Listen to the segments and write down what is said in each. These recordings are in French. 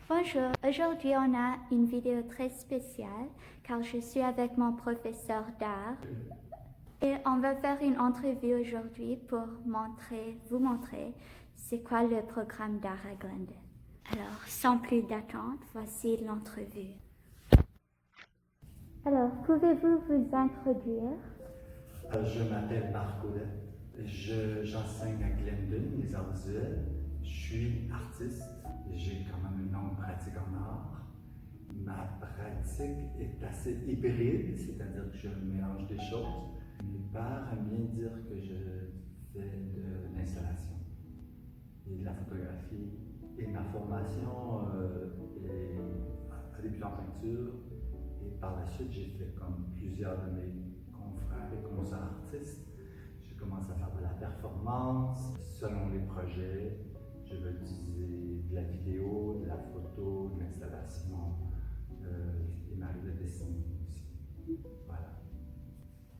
Bonjour, aujourd'hui on a une vidéo très spéciale car je suis avec mon professeur d'art et on va faire une entrevue aujourd'hui pour vous montrer c'est quoi le programme d'art à Glendon. Alors, sans plus d'attente, voici l'entrevue. Alors, pouvez-vous vous introduire? Je m'appelle Marc Audet. J'enseigne à Glendon les arts visuels. Je suis artiste. J'ai quand même une longue pratique en art. Ma pratique est assez hybride, c'est-à-dire que je mélange des choses. Mes pères aiment bien dire que je fais de l'installation et de la photographie. Et ma formation a débuté en peinture. Et par la suite, j'ai fait comme plusieurs de mes confrères et consoeurs artistes. J'ai commencé à faire de la performance. Selon les projets, je vais utiliser de la vidéo, de la photo, de l'installation. Il m'arrive de dessiner aussi. Voilà.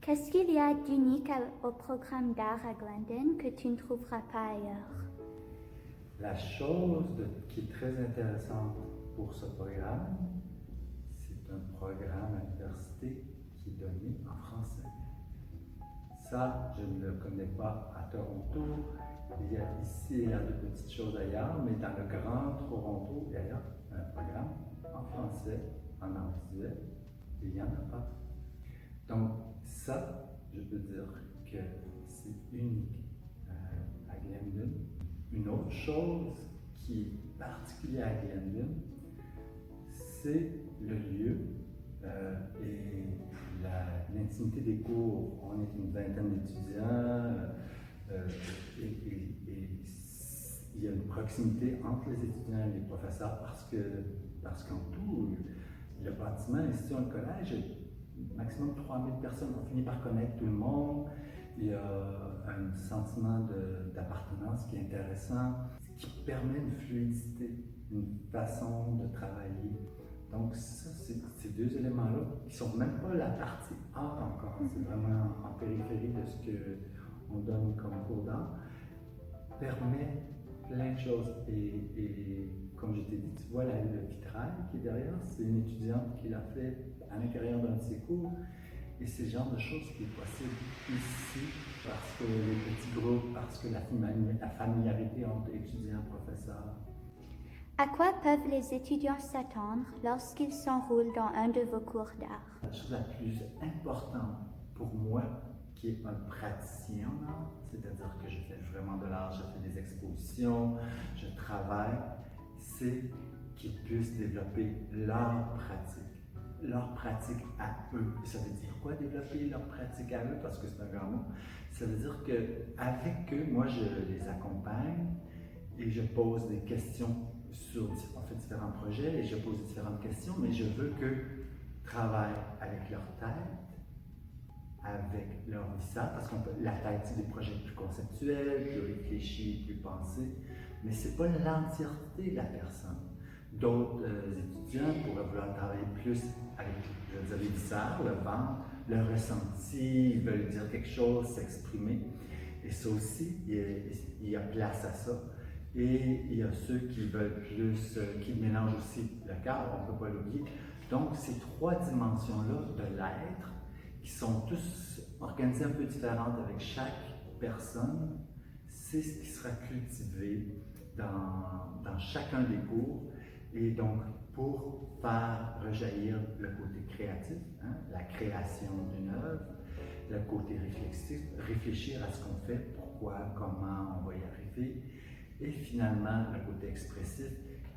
Qu'est-ce qu'il y a d'unique au programme d'art à Glendon que tu ne trouveras pas ailleurs? La chose qui est très intéressante pour ce programme, c'est un programme à l'université qui est donné en français. Ça, je ne le connais pas à Toronto. Il y a ici et là de petites choses ailleurs, mais dans le grand Toronto, il y a un programme en français, en art visuel, et il n'y en a pas. Donc ça, je peux dire que c'est unique à Glendon. Une autre chose qui est particulière à Glendon, c'est le lieu et l'intimité des cours. On est une vingtaine d'étudiants et il y a une proximité entre les étudiants et les professeurs parce qu'en tout, le bâtiment, l'institution, le collège, maximum 3000 personnes. On finit par connaître tout le monde. Il y a un sentiment d'appartenance qui est intéressant, qui permet une fluidité, une façon de travailler. Donc ça, ces deux éléments-là, qui ne sont même pas la partie art encore, c'est vraiment en périphérie de ce qu'on donne comme cours d'art, permet plein de choses. Et comme je t'ai dit, tu vois le vitrail qui est derrière, c'est une étudiante qui l'a fait à l'intérieur d'un de ses cours. Et c'est le genre de choses qui est possible ici parce que les petits groupes, parce que la familiarité entre étudiants et professeurs. À quoi peuvent les étudiants s'attendre lorsqu'ils s'enroulent dans un de vos cours d'art? La chose la plus importante pour moi, qui est un praticien en art, c'est-à-dire que je fais vraiment de l'art, je fais des expositions, je travaille, c'est qu'ils puissent développer leur pratique à eux. Et ça veut dire quoi, développer leur pratique à eux? Parce que c'est un grand mot. Ça veut dire qu'avec eux, moi, je les accompagne et je pose des questions sur différents projets et je pose différentes questions, mais je veux qu'eux travaillent avec leur tête, avec leur visage, parce que la tête, c'est des projets plus conceptuels, plus réfléchis, plus pensés, mais ce n'est pas l'entièreté de la personne. D'autres étudiants pourraient vouloir travailler plus avec les viscères, le ventre, le ressenti, ils veulent dire quelque chose, s'exprimer. Et ça aussi, il y a place à ça. Et il y a ceux qui veulent plus, qui mélangent aussi le cœur, on ne peut pas l'oublier. Donc, ces trois dimensions-là de l'être, qui sont tous organisées un peu différentes avec chaque personne, c'est ce qui sera cultivé dans chacun des cours. Et donc, pour faire rejaillir le côté créatif, la création d'une œuvre, le côté réflexif, réfléchir à ce qu'on fait, pourquoi, comment on va y arriver, et finalement, le côté expressif,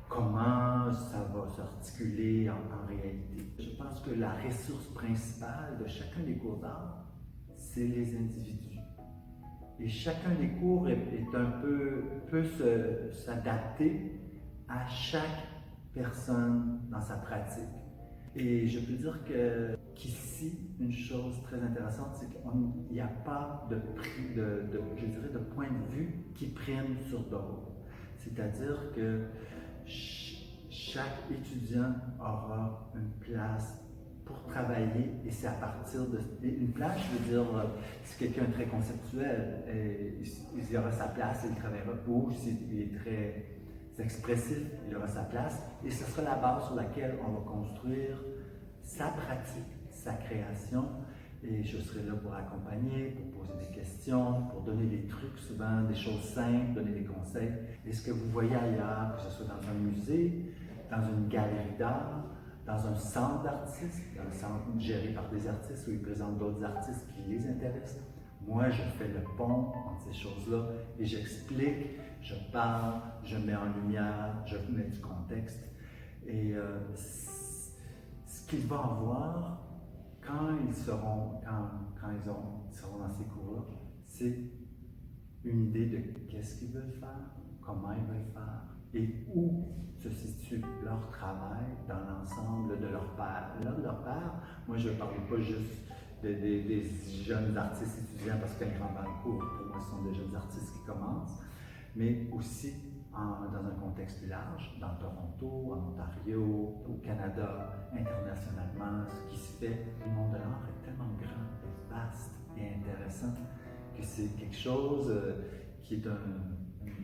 comment ça va s'articuler en réalité. Je pense que la ressource principale de chacun des cours d'art, c'est les individus. Et chacun des cours peut s'adapter à chaque personne dans sa pratique. Et je peux dire qu'ici, une chose très intéressante, c'est qu'il n'y a pas de point de vue qui prime sur d'autres. C'est-à-dire que chaque étudiant aura une place pour travailler, et c'est à partir de... Une place, je veux dire, si quelqu'un est très conceptuel, il aura sa place, il travaillera, ou s'il est très expressif, il aura sa place, et ce sera la base sur laquelle on va construire sa pratique, sa création, et je serai là pour accompagner, pour poser des questions, pour donner des trucs souvent, des choses simples, donner des conseils. Et ce que vous voyez ailleurs, que ce soit dans un musée, dans une galerie d'art, dans un centre d'artistes, dans un centre géré par des artistes où ils présentent d'autres artistes qui les intéressent, moi je fais le pont entre ces choses-là et j'explique, je parle, je mets en lumière, je mets du contexte. Et ce qu'il va avoir quand ils seront dans ces cours-là, c'est une idée de qu'est-ce qu'ils veulent faire, comment ils veulent faire et où se situe leur travail dans l'ensemble de leur père. Là, de leur père, moi je ne parlais pas juste des jeunes artistes étudiants parce qu'ils rentrent dans le cours, pour moi ce sont des jeunes artistes qui commencent, mais aussi dans un contexte plus large, dans Toronto, en Ontario, au Canada, internationalement, ce qui se fait. Le monde de l'art est tellement grand et vaste et intéressant que c'est quelque chose qui est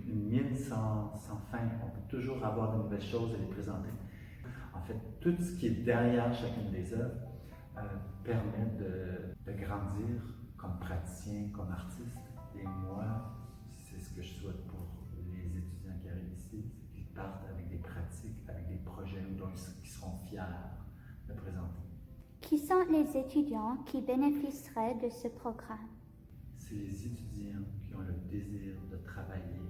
une mine sans fin. On peut toujours avoir de nouvelles choses à les présenter. En fait, tout ce qui est derrière chacune des œuvres permet de grandir comme praticien, comme artiste. Et moi, c'est ce que je souhaite pour les étudiants qui arrivent ici, c'est qu'ils partent avec des pratiques, avec des projets dont ils seront fiers de présenter. Qui sont les étudiants qui bénéficieraient de ce programme? C'est les étudiants qui ont le désir de travailler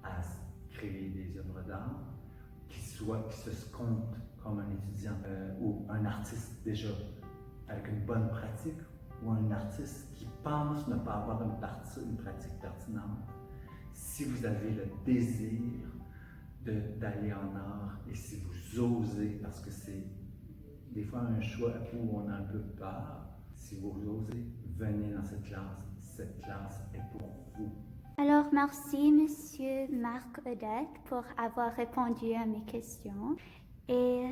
à créer des œuvres d'art, qui se comptent comme un étudiant ou un artiste déjà avec une bonne pratique, ou un artiste qui pense ne pas avoir une pratique pertinente. Si vous avez le désir d'aller en art et si vous osez, parce que c'est des fois un choix où on a un peu peur, si vous osez, venez dans cette classe. Cette classe est pour vous. Alors, merci, Monsieur Marc Odette, pour avoir répondu à mes questions. Et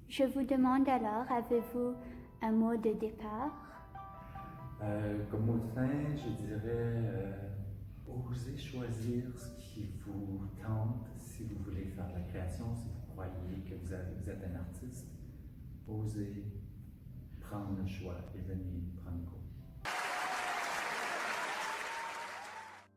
je vous demande alors, avez-vous un mot de départ? Comme mot de fin, je dirais osez choisir ce qui vous tente si vous voulez faire de la création, si vous croyez que vous êtes un artiste. Osez prendre le choix et venir prendre une cours.